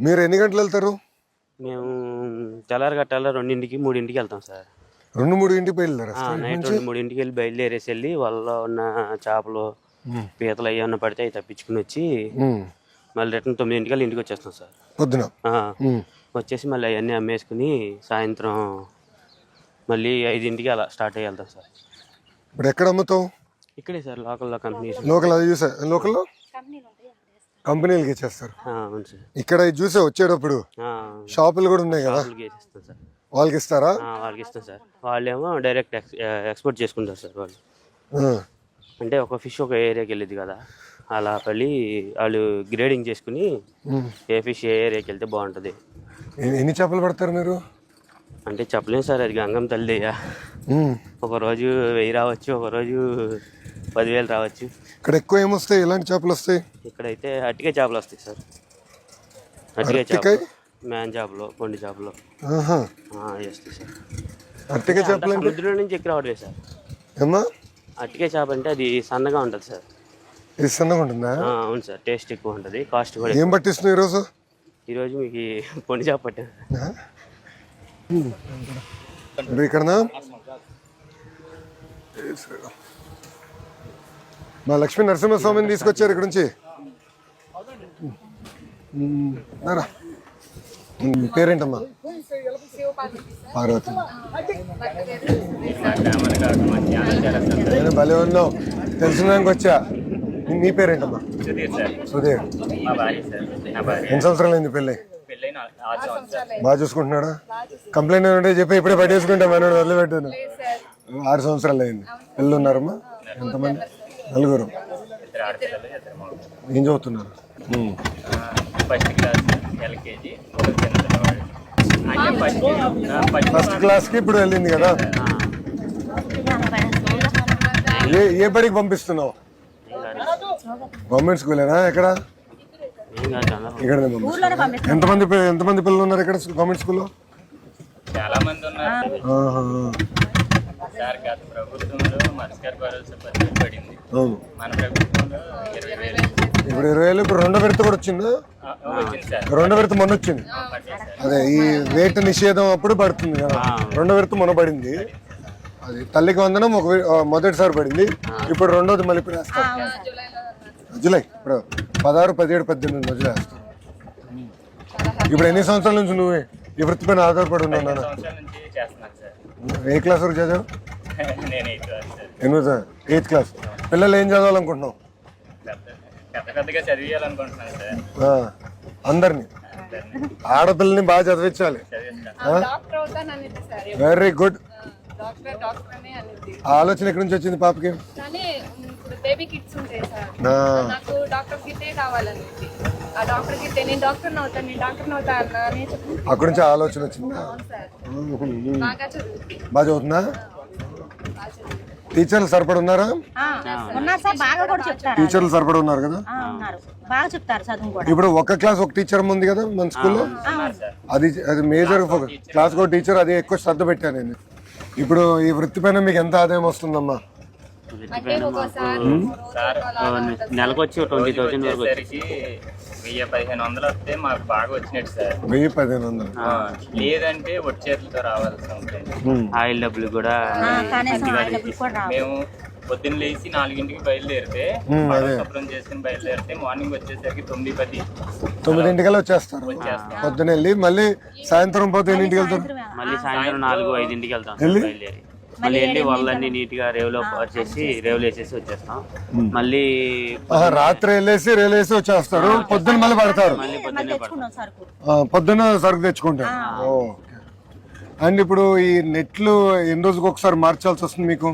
మీరు ఎన్ని గంటలు వెళ్తారు? మేము తెల్లారి గట్టాల 2ంటికి 3ంటికి వెళ్తాం సార్. 2-3 ఇంటికి బయలుదేరా? నైట్ 2-3ంటికి వెళ్ళి బయలుదేరేసి వెళ్ళి వాళ్ళలో ఉన్న చేపలు పీతలు అవి ఏమన్నా పడితే అవి తప్పించుకుని వచ్చి మళ్ళీ రిటర్న్ 9ంటికల్లా ఇంటికి వచ్చేస్తాం సార్. పొద్దున వచ్చేసి మళ్ళీ అవన్నీ అమ్మేసుకుని సాయంత్రం మళ్ళీ 5ంటికి అలా స్టార్ట్ అయ్యి వెళ్తాం సార్. ఇప్పుడు ఎక్కడ అమ్ముతావు? ఇక్కడే సార్ లోకల్లో కంపెనీస్. లోకల్ అది చూసా, లోకల్లో కంపెనీలకి ఇచ్చేస్తారు. అవును సార్. ఇక్కడ ఇది చూసే వచ్చేటప్పుడు షాపులు కూడా ఉన్నాయి కదా, వేసేస్తాం సార్. వాళ్ళకి ఇస్తారా? వాళ్ళకి ఇస్తాం సార్. వాళ్ళేమో డైరెక్ట్ ఎక్స్పోర్ట్ చేసుకుంటారు సార్ వాళ్ళు. అంటే ఒక ఫిష్ ఒక ఏరియాకి వెళ్ళేది కదా, అలా పల్లి వాళ్ళు గ్రేడింగ్ చేసుకుని ఏ ఫిష్ ఏ ఏరియాకి వెళ్తే బాగుంటుంది. ఎన్ని చేపలు పడతారు మీరు? అంటే చెప్పలేము సార్, అది గంగం తల్లియ్యా. ఒకరోజు 1000 రావచ్చు, ఒకరోజు 10,000 రావచ్చు. ఇక్కడ ఎక్కువ ఏమొస్తాయి? ఎలాంటి చేపలు వస్తాయి? ఇక్కడైతే అట్టికే చేపలు వస్తాయి సార్. అట్టికే చేపలు, మ్యాన్ చేపలు, పొండి చేపలు వస్తాయి సార్. అట్టికే చేపలు సముద్రం నుంచి ఎక్కి రావడమే సార్. ఏమా అట్టికే చేప అంటే అది సన్నగా ఉంటుంది సార్. ఇది సన్నగా ఉంటుందా? అవును సార్, టేస్ట్ ఎక్కువ ఉంటుంది, కాస్ట్ కూడా. ఏం పట్టిస్తున్నావు ఈరోజు? ఈరోజు మీకు పొండి చేప పట్టాను. ఇక్కడనా మా లక్ష్మీ నరసింహస్వామిని తీసుకొచ్చారు ఇక్కడ నుంచి. పేరేంటమ్మా? పార్వతి. భలే ఉన్నావు, తెలిసినాక వచ్చా. నీ పేరేంటమ్మా? సుధీర్. ఎన్ని సంవత్సరాలు అయింది పెళ్ళి? బాగా చూసుకుంటున్నాడా? కంప్లైంట్ ఏమంటే చెప్పి ఇప్పుడే పట్టేసుకుంటా, మనోడు వదిలిపెట్టాను. 6 సంవత్సరాలు అయింది. పిల్లలు ఉన్నారమ్మా? ఎంతమంది? 4. ఏం చదువుతున్నారు? ఫస్ట్ క్లాస్కి ఇప్పుడు వెళ్ళింది కదా. ఏ బడికి పంపిస్తున్నావు? గవర్నమెంట్ స్కూలేనా? ఎక్కడ? ఇక్కడ. ఎంతమంది పిల్లలు ఉన్నారు ఇక్కడ గవర్నమెంట్ స్కూల్లో? చాలా మంది ఉన్నారు సార్. గత ప్రభుత్వంలో మత్స్యకార భరోసా పథకం పడింది, మన ప్రభుత్వంలో 20,000. ఇప్పుడు 20,000. ఇప్పుడు 2వ విడత కూడా వచ్చిందా? వచ్చింది సార్. 2వ విడత మొన్న వచ్చింది. అదే ఈ వేట నిషేధం అప్పుడు పడుతుంది కదా. 2వ విడత మొన్న పడింది. అది తల్లికి వందనం మొదటిసారి పడింది. ఇప్పుడు 2వది మళ్ళీ ఇప్పుడు వేస్తారు. జూలై. ఇప్పుడు 16, 17, 18 మధ్యలో వేస్తాం. ఇప్పుడు ఎన్ని సంవత్సరాల నుంచి నువ్వు ఈ వృత్తి పైన ఆధారపడి ఉన్నావు? ఏ క్లాస్ వరకు చదివావు? 8th class. పిల్లలు ఏం చదవాలనుకుంటున్నావు? అందరినీ, ఆడపిల్లని బాగా చదివించాలి. Very good. ఆలోచన ఎక్కడి నుంచి వచ్చింది పాపకి? బేబీ కిట్స్ ఉంటాయి సార్, నాకు డాక్టర్ కిట్టే కావాలని. ఆ డాక్టర్ కిట్టే నేను డాక్టర్ అవుతా అని చెప్పి అక్కడి నుంచి ఆలోచన వచ్చిందా? బాగా చదువుతుందా? టీచర్లు సరిపడి ఉన్నారా? టీచర్లు సరిపడి ఉన్నారు కదా. ఇప్పుడు ఒక క్లాస్ ఒక టీచర్ ఉంది కదా మన స్కూల్లో. అది మేజర్ క్లాస్ ఒక టీచర్, అది ఎక్కువ శ్రద్ధ పెట్టాను నేను. ఇప్పుడు ఈ వృత్తి పైన మీకు ఎంత ఆదాయం వస్తుందమ్మా? నెలకు వచ్చి 20,000 వరకు. 1,000-1,500 వస్తే మాకు బాగా వచ్చినట్టు సార్. 1,000-1,500 లేదంటే వచ్చే చేతులతో రావాల్సి ఉంటుంది. ఆయిల్ డబ్బులు కూడా. మేము పొద్దున్న లేచి 4ంటికి బయలుదేరితే శుభ్రం చేసుకుని బయలుదేరితే మార్నింగ్ వచ్చేసరికి 9-10. 9ంటికల్లా వచ్చేస్తారు. పొద్దున వెళ్ళి మళ్ళీ సాయంత్రం పోతే ఎన్నింటికి వెళ్తారు? మళ్ళీ సాయంత్రం 4-5ంటికి వెళ్తాం బయలుదేరి. మళ్ళీ వెళ్ళి వాళ్ళన్నీ నీట్ గా రేవులో చేసి రేవులు వేసేసి వచ్చేస్తాం. మళ్ళీ రాత్రి వెళ్ళేసి రేవులు వేసి వచ్చేస్తారు. పొద్దున్న మళ్ళీ పడతారు. పొద్దున్న సరుకు తెచ్చుకుంటారు. అండ్ ఇప్పుడు ఈ నెట్లు ఎన్ని రోజులకు ఒకసారి మార్చాల్సి వస్తుంది మీకు?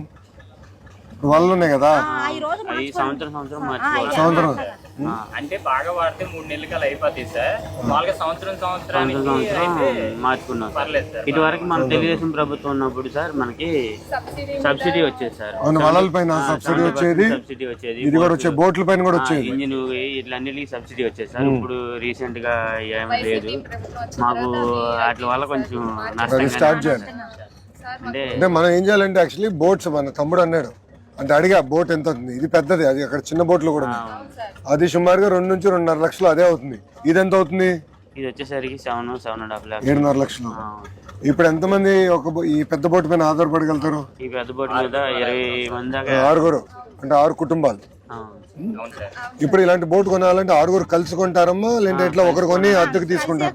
వాళ్ళు ఉన్నాయి కదా, సంవత్సరం. అంటే బాగా వాడితే 3 నెలలకి అలా అయిపోతాయి సార్. మామూలుగా సంవత్సరానికి మార్చుకున్నాం. ఇటు వరకు మన తెలుగుదేశం ప్రభుత్వం ఉన్నప్పుడు సార్ మనకి సబ్సిడీ వచ్చేది సార్. వలల పైన సబ్సిడీ వచ్చేది, ఇది కూడా వచ్చే బోట్ల పైన కూడా వచ్చేది. ఇంజిన్ ఇట్లన్నిటికి సబ్సిడీ వచ్చేది సార్. ఇప్పుడు రీసెంట్ గా ఏమీ లేదు మాకు. వాటి వల్ల కొంచెం నష్టం. స్టార్ట్ చేయాలి అంటే మనం ఏం చేయాలంటే యాక్చువల్లీ బోట్స్, మన తమ్ముడు అన్నాడు అంటే అడిగా బోట్ ఎంత అవుతుంది, ఇది పెద్దది, అది అక్కడ చిన్న బోట్లు కూడా ఉన్నాయి. అది సుమారుగా 2 నుంచి 2.5 లక్షలు అదే అవుతుంది. ఇది ఎంత అవుతుంది? ఇది వచ్చేసరికి 7.5 lakhs. 7.5 లక్షలు. ఇప్పుడు ఎంతమంది ఈ పెద్ద బోట్ పైన ఆధారపడగలుగుతారు? ఈ పెద్ద బోట్ మీద 20 మంది దాకా. 6 అంటే 6 కుటుంబాలు. ఇప్పుడు ఇలాంటి బోట్ కొనాలంటే 6 కలిసి కొంటారమ్మా, లేదంటే ఇట్లా ఒకరు కొని అద్దెకు తీసుకుంటారు?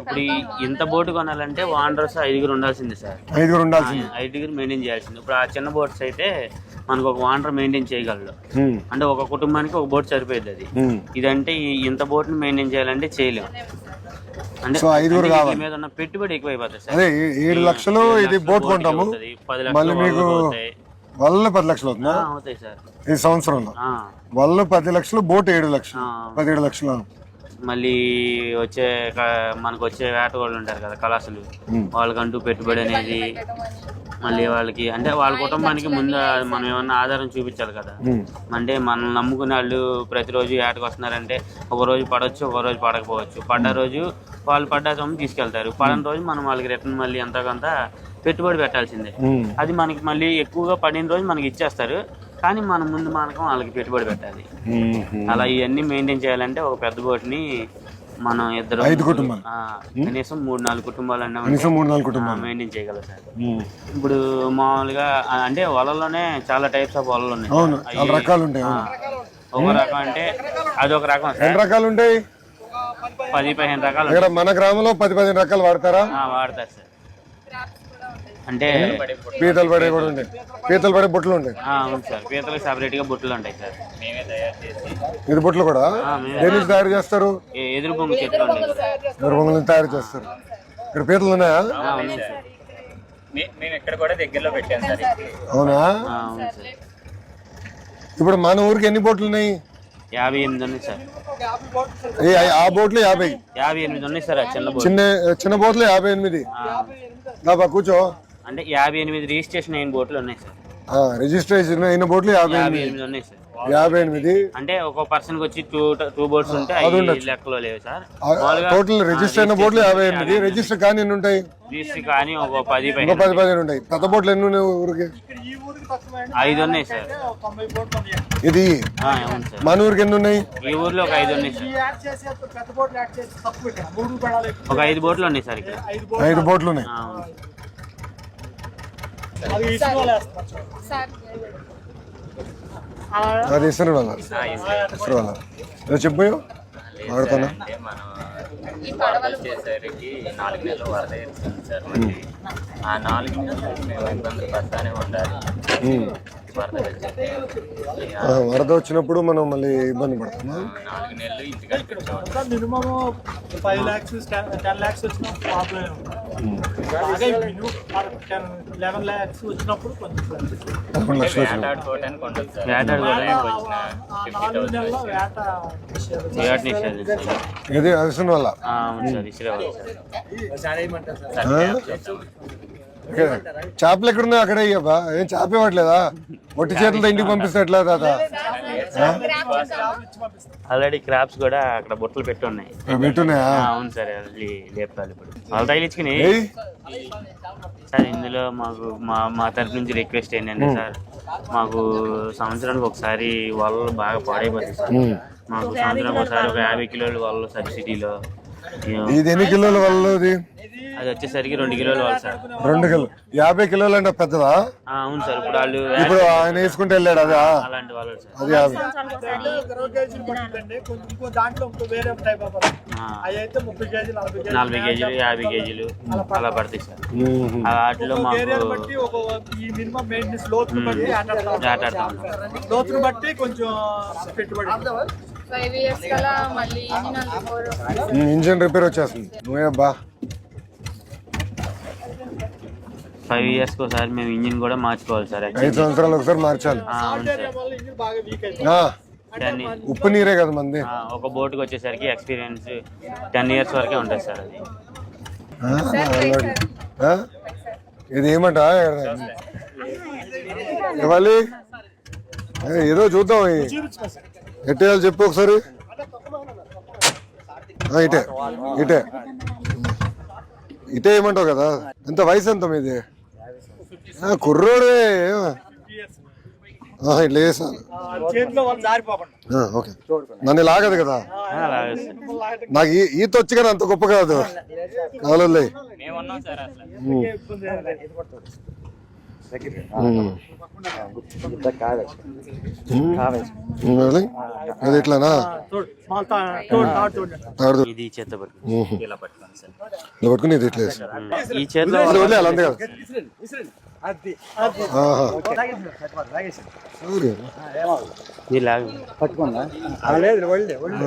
ఇప్పుడు ఇంత బోట్ కొనాలంటే ఓనర్స్ 5 ఉండాల్సింది సార్. 5 ఉండాల్సింది. 5 మెయింటైన్ చేయాల్సింది. ఇప్పుడు ఆ చిన్న బోట్స్ అయితే మనకు ఒక ఓనర్ మెయింటైన్ చేయగలడు. అంటే ఒక కుటుంబానికి ఒక బోట్ సరిపోయింది అది. ఇదంటే ఇంత బోట్ ని మెయింటైన్ చేయాలంటే చేయలేము. అంటే 5 కావాలి. మీద ఉన్న పెట్టుబడి ఎక్కువైపోతుంది సార్. అదే 7 లక్షలు ఇది బోట్ కొంటాము, 10 మళ్ళీ మీకు లక్షలు వల్ల 10 లక్షలు అవుతుందా అవుతాయి సార్ ఈ సంవత్సరంలో? వల్ల 10 లక్షలు, బోట్ 7 లక్షలు, 17 లక్షలు. మళ్ళీ మనకు వచ్చే వేటగాళ్ళు ఉంటారు కదా, కళాసులు, వాళ్ళకంటూ పెట్టుబడి అనేది మళ్ళీ వాళ్ళకి అంటే వాళ్ళ కుటుంబానికి ముందు మనం ఏమన్నా ఆధారం చూపించాలి కదా. అంటే మనం నమ్ముకునే వాళ్ళు ప్రతిరోజు వేటకు వస్తున్నారంటే ఒక రోజు పడవచ్చు, ఒక రోజు పడకపోవచ్చు. పడ్డ రోజు వాళ్ళు పడ్డ సొమ్ము తీసుకెళ్తారు, పడని రోజు మనం వాళ్ళకి రిటర్న్ మళ్ళీ ఎంతో కొంత పెట్టుబడి పెట్టాల్సిందే. అది మనకి మళ్ళీ ఎక్కువగా పడిన రోజు మనకి ఇచ్చేస్తారు, కానీ మనం ముందు మనకు వాళ్ళకి పెట్టుబడి పెట్టాలి. అలా ఇవన్నీ మెయింటైన్ చేయాలంటే ఒక పెద్ద బోట్ని మనం 5 కుటుంబాలు కనీసం 3-4 కుటుంబాలు మెయింటైన్ చేయగలం సార్. ఇప్పుడు మామూలుగా అంటే వలల్లోనే చాలా టైప్స్ ఆఫ్ వలలు ఉన్నాయి. ఒక రకం అంటే అదొక రకం. ఎన్ని రకాలు ఉంటాయి? 10-15 రకాలు. మన గ్రామంలో 10-15 రకాలు వాడతారా? వాడతారు సార్. అంటే పీతలు పడే కూడా ఉంటాయి, పీతలు పడే బుట్టలు ఉంటాయి. అవును సార్, పీతలకు సపరేట్ గా బుట్టలు ఉంటాయి సార్. మేమే తయారు చేసి ఇది బుట్టలు కూడా దేని తయారు చేస్తారు? ఎదురు బొంగు చెట్లు ఉంటాయి, ఎదురు బొంగులను తయారు చేస్తారు. ఇక్కడ పీతలు ఉన్నాయా? మేము ఇక్కడ కూడా దగ్గరలో పెట్టాం సార్. అవునా? ఇప్పుడు మన ఊరికి ఎన్ని బోట్లు ఉన్నాయి? 58 ఉన్నాయి సార్. ఆ బోట్లు 58 ఉన్నాయి సార్. చిన్న బోట్లు 58. కూర్చో. అంటే 58 రిజిస్ట్రేషన్ అయిన బోట్లు ఉన్నాయి సార్. రిజిస్ట్రేషన్ అయిన బోట్లు 58 ఉన్నాయి సార్. 58 అంటే ఒక పర్సన్ కి వచ్చి 2 బోట్స్ ఉంటే లెక్కలో లేవు సార్. టోటల్ రిజిస్టర్ అయిన బోట్లు 58. రిజిస్టర్ కానీ ఎన్ని ఉంటాయి? రిజిస్టర్ కానీ ఒక 10-15 ఉంటాయి. పెద్ద బోట్లు ఎన్ని ఉన్నాయి ఊరికి? 5 ఉన్నాయి సార్. ఇది మన ఊరికి ఎన్ని ఉన్నాయి? ఈ ఊర్లో ఒక 5 ఉన్నాయి సార్. ఒక 5 బోట్లు ఉన్నాయి సార్. ఇక్కడ 5 బోట్లు ఉన్నాయి. అది ఇస్తారు వాళ్ళ చెప్పు వాడుతున్నా. మనం వచ్చేసరికి 4 నెలలు వరద ఇస్తుంది సార్. ఆ 4 నెలలు మేము ఇబ్బందులు పడతానే ఉండాలి. వరద వచ్చినప్పుడు మనం మళ్ళీ ఇబ్బంది పడతాం. 4 నెలలు ఇంటికి మినిమం 5 lakhs 10 lakhs వచ్చిన ప్రాబ్లం. 11 lakhs వచ్చినప్పుడు ఆడుకోవడానికి ఉండదు సార్. ఇది అలసిన వల్ల చేపలు ఎక్కడున్నాయి అక్కడ ఇవ్వబా. ఏం చేప ఇవ్వట్లేదా? ఒట్టి చేతులతో ఇంటికి పంపిస్తే ఎట్లా తాత? ఆల్రెడీ క్రాప్స్ కూడా అక్కడ బొట్టలు పెట్టున్నాయి. పెట్టున్నాయా? అవును సార్, లేపాలి ఇప్పుడు వాళ్ళు తగిలించుకుని సార్. ఇందులో మాకు మా తరపు నుంచి రిక్వెస్ట్ ఏంటంటే సార్, మాకు సంవత్సరానికి ఒకసారి వలలు బాగా పాడైపోతాయి సార్. మాకు సంవత్సరానికి ఒకసారి ఒక 50 కిలోలు వలలు సబ్సిడీలో. ఇది ఎన్ని కిలోల వల్ల? అది వచ్చేసరికి 2 కిలోలు వాళ్ళు సార్. 2 కిలో 50 కిలోలు అంటే పెద్దదా? అవును సార్. ఇప్పుడు ఆయన వేసుకుంటే వెళ్ళాడు అదా? అలాంటి వాళ్ళు సార్. అది 50. అయితే 30 కేజీలు 40 కేజీలు 50 కేజీలు అలా పడతాయి సార్. వాటిలో మాకు ఈ మినిమం మెయింటెనెన్స్ లోతును బట్టి కొంచెం పెట్టుబడి. 5 years కల్లా మళ్ళీ ఇంజిన్ రిపేర్ వచ్చేస్తుంది. నువ్వే బా 5 years ఒకసారి మేము ఇంజిన్ కూడా మార్చుకోవాలి సార్. 5 సంవత్సరాలు ఒకసారి మార్చాలి. ఉప్పు నీరే కదా మంది. ఒక బోటుకి వచ్చేసరికి ఎక్స్పీరియన్స్ 10 years వరకే ఉంటుంది సార్. అది ఇది ఏమంట ఇవ్వాలి? ఏదో చూద్దాం. ఎట్టేయాలి చెప్పు ఒకసారి. ఇటే ఇటే ఇటే ఏమంటావు కదా. ఎంత వయసు ఎంత మీది? కుర్రోడే. ఇట్లా చేసాను. చేతిలో వాళ్ళు జారిపోకుండా. ఓకే, నన్ను లాగదు కదా, అలాగే సార్. నాకు ఈత వచ్చి కానీ అంత గొప్ప కాదు. కావాలి మేము ఉన్నాం సార్ అసలు. ఇబ్బంది ఏం లేదు. అది ఇట్లానా తోడు, స్మాల్ తాడు తోడు. తాడు ఇది చేత పట్టు. ఇలా పట్టుకోండి సార్. ఇలా పట్టుకుని ఇది ఇట్లా వేసి. ఈ చేతిలో అసలు వదిలేయాలి అంతే కదా. అది ఆహా. సరే. ఇది లాగు.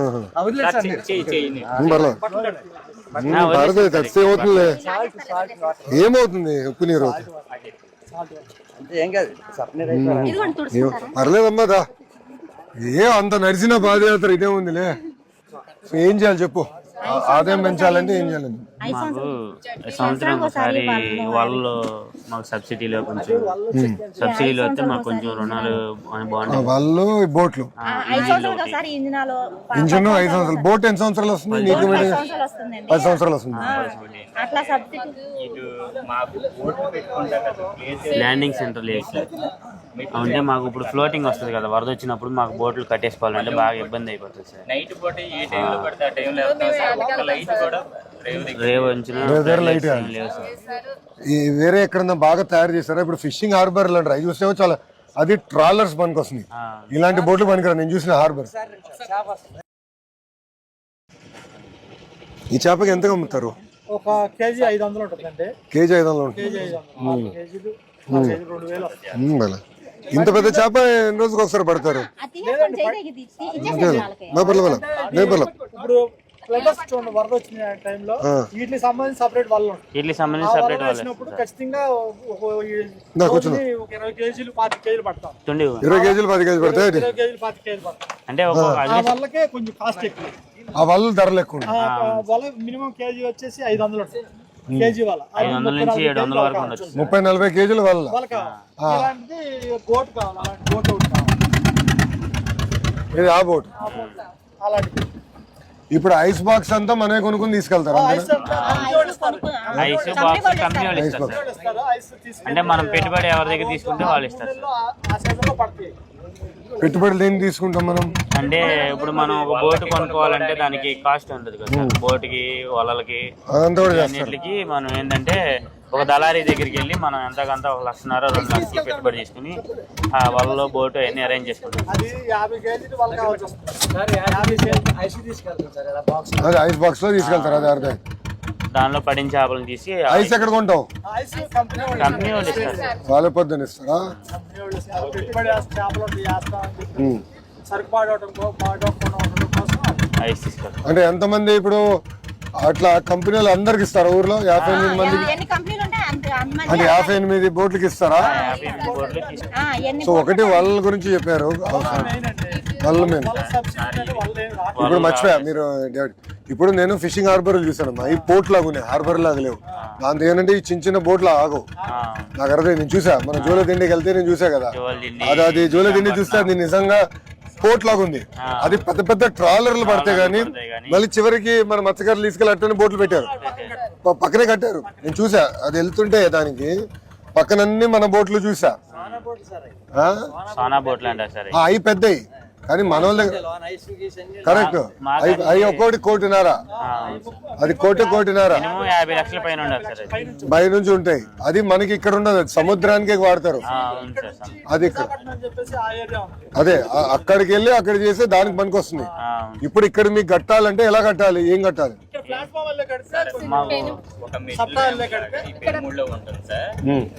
ఆహా. చేయండి. పర్లేదు. పర్లేదు, తడిస్తే అవుతుంది. ఏమవుతుంది ఉప్పు నీరు? పర్లేదమ్మా దా. అంత నడిచిన పాదయాత్ర ఇదే ఉందిలే. ఏం చేయాలి చెప్పు, ఆదాయం పెంచాలంటే ఏం చేయాలి? మాకు సంవత్సరం ఒకసారి వాళ్ళు మాకు సబ్సిడీలో కొంచెం సబ్సిడీలో వస్తే మాకు కొంచెం రుణాలు బాగుంటాయి. వాళ్ళు బోట్లు ఇంజిన్ 5 సంవత్సరాలు, బోట్ ఎన్ని సంవత్సరాలు వస్తుంది నీకు? 10 సంవత్సరాలు వస్తుంది. ఇటు మాకు బోట్లు పెట్టుకుంటాం కదా, ప్లేస్ ల్యాండింగ్ సెంటర్ లేదు సార్. అంటే మాకు ఇప్పుడు ఫ్లోటింగ్ వస్తుంది కదా, వరద వచ్చినప్పుడు మాకు బోట్లు కట్టేసుకోవాలంటే బాగా ఇబ్బంది అయిపోతుంది సార్. నైట్ పూట ఏ టైంలో పడితే ఆ టైంలో వెళ్తాం సార్. ఒక్క లైట్ కూడా రేవు దగ్గర రేవు వంచిన లైట్ లేవు సార్. ఈ వేరే ఎక్కడన్నా బాగా తయారు చేస్తారా? ఇప్పుడు ఫిషింగ్ హార్బర్ అంటారు, అవి చూస్తే చాలా, అది ట్రాలర్స్ పనికి వస్తుంది. ఇలాంటి బోట్లు పనికిరా నేను చూసిన హార్బర్. ఈ చేపకి ఎంతగా అమ్ముతారు? ఒక కేజీ 500 ఉంటుందండి. కేజీ 500 ఉంటుంది. కేజీ 500, కేజీలు 2000 వస్తాయి. ఇంత పెద్ద చేప ఎన్ని రోజులకు ఒకసారి పడతారు? ఇప్పుడు ఫ్లడ్స్ చూడండి, వరద వచ్చిన టైంలో వీటికి సంబంధించి సపరేట్ వాళ్ళు ఉంటారు. వీటికి సంబంధించి సపరేట్ వాళ్ళు వచ్చినప్పుడు ఖచ్చితంగా ఒక 20 కేజీలు 25 కేజీలు పడతాం. 20 కేజీలు 10 కేజీలు పడతాయి. 20 కేజీలు 25 కేజీలు పడతాం. అంటే ఆ వాళ్ళకే కొంచెం కాస్ట్ ఎక్కువ. ఆ వాళ్ళు ధరలు ఎక్కువ. వాళ్ళ మినిమం కేజీ వచ్చేసి 500 ఉంటుంది. కేజీ వాళ్ళ 500 నుంచి 700 వరకు ఉండొచ్చు. 30-40 కేజీలు వాళ్ళ. వాళ్ళకి ఇలాంటిది బోట్ కావాలి, అలాంటి బోట్ ఒకటి కావాలి. ఇది ఆ బోట్. అలాంటిది ఇప్పుడు ఐస్ బాక్స్ అంతా మనమే కొనుక్కుని తీసుకెళ్తారా? ఐస్ బాక్స్ కంపెనీ వాళ్ళు ఇస్తారు సార్. అంటే మనం పెట్టుబడి ఎవరి దగ్గర తీసుకుంటే వాళ్ళు ఇస్తారు సార్. ఆ సైజులో పడతాయి. పెట్టుబడులు ఏం తీసుకుంటాం మనం? అంటే ఇప్పుడు మనం ఒక బోట్ కొనుక్కోవాలంటే దానికి కాస్ట్ ఉంటుంది కదా సార్. బోట్కి, వలలకి, అదంతా కూడా చేస్తారు. అన్నిటికి మనం ఏంటంటే ఒక దళారీ దగ్గరికి వెళ్ళి మనం ఎంతకంత 1,50,000-2 లక్షలు పెట్టుబడి తీసుకుని ఆ వలలో బోటు అవన్నీ అరేంజ్ చేసుకుంటాం. అది 50 కేజీలు వాళ్ళు కావాల్సి వస్తుంది. 50 కేజీలు ఐస్ తీసుకెళ్తాం సార్. ఇలా బాక్స్ అదే ఐస్ బాక్స్ లో తీసుకెళ్తారు. అదే అర్థం. దానిలో పడిన చేపలను తీసి ఐస్ ఎక్కడ కొంటావు? ఐస్ కంపెనీ వాళ్ళు ఇస్తారు సార్. వాళ్ళ పొద్దున్న ఇస్తారా? పెట్టుబడి చేపలు వేస్తాం, సరుకు పాడవడం కోసం ఐస్ తీసుకెళ్తాం. అంటే ఎంతమంది ఇప్పుడు అట్లా కంపెనీలు అందరికి ఇస్తారా? ఊర్లో 58 మందికి అంటే 58 బోట్లకి ఇస్తారా? 58 బోట్లు తీసుకెళ్తాం. సో ఒకటి వాళ్ళ గురించి చెప్పారు, వాళ్ళ మీద. ఇప్పుడు మర్చిపోయా మీరు. ఇప్పుడు నేను ఫిషింగ్ హార్బర్ చూసాను, ఈ పోర్ట్ లాగా ఉన్నాయి, హార్బర్ లాగా లేవు. దాంతో ఏంటంటే ఈ చిన్న చిన్న బోట్లు ఆగవు. నాకు అర్థం, నేను చూసా, మన జోల దిండికి వెళ్తే నేను చూసా కదా, అది జోల దిండి చూస్తే అది నిజంగా పోర్ట్ లాగా ఉంది. అది పెద్ద పెద్ద ట్రాలర్లు పడతాయి కానీ మళ్ళీ చివరికి మన మత్స్యకారులు తీసుకెళ్ళి అట్టని బోట్లు పెట్టారు, పక్కనే కట్టారు. నేను చూసా అది వెళ్తుంటే, దానికి పక్కనన్నీ మన బోట్లు చూసా. సోనా బోట్లు అంటారు సార్. అవి పెద్దవి కానీ మన వాళ్ళ కరెక్ట్. అవి ఒక్కోటి 1.5 అది 1.5 మినిమం 50 లక్షల పైన ఉండాలి సార్. బయట నుంచి ఉంటాయి. అది మనకి ఇక్కడ ఉండదు, సముద్రానికి వాడతారు. అది ఇక్కడ అదే అక్కడికి వెళ్ళి అక్కడ చేస్తే దానికి పనికి వస్తుంది. ఇప్పుడు ఇక్కడ మీకు కట్టాలంటే ఎలా కట్టాలి, ఏం కట్టాలి?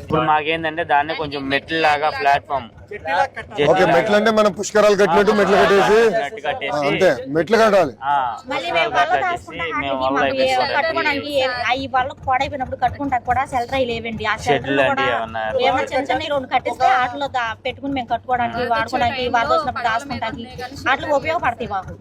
ఇప్పుడు మాకేందంటే దాన్ని కొంచెం మెట్ల లాగా ప్లాట్ఫామ్. ఓకే, మెట్లు అంటే మనం పుష్కరాలు కట్టినట్టు మెట్లు కట్టేసి అంతే, మెట్లు కట్టాలి. పడైపోయినప్పుడు కట్టుకుంటా కూడా సెల్టర్ లేవండి. ఆ సెల్టర్ కూడా ఏమో చిన్న చిన్న 2 కట్టిస్తే వాటిలో పెట్టుకుని మేము కట్టుకోవడానికి, వాడుకోవడానికి, వరద వచ్చినప్పుడు దాచుకోవడానికి వాటికి ఉపయోగపడతాయి మాకు.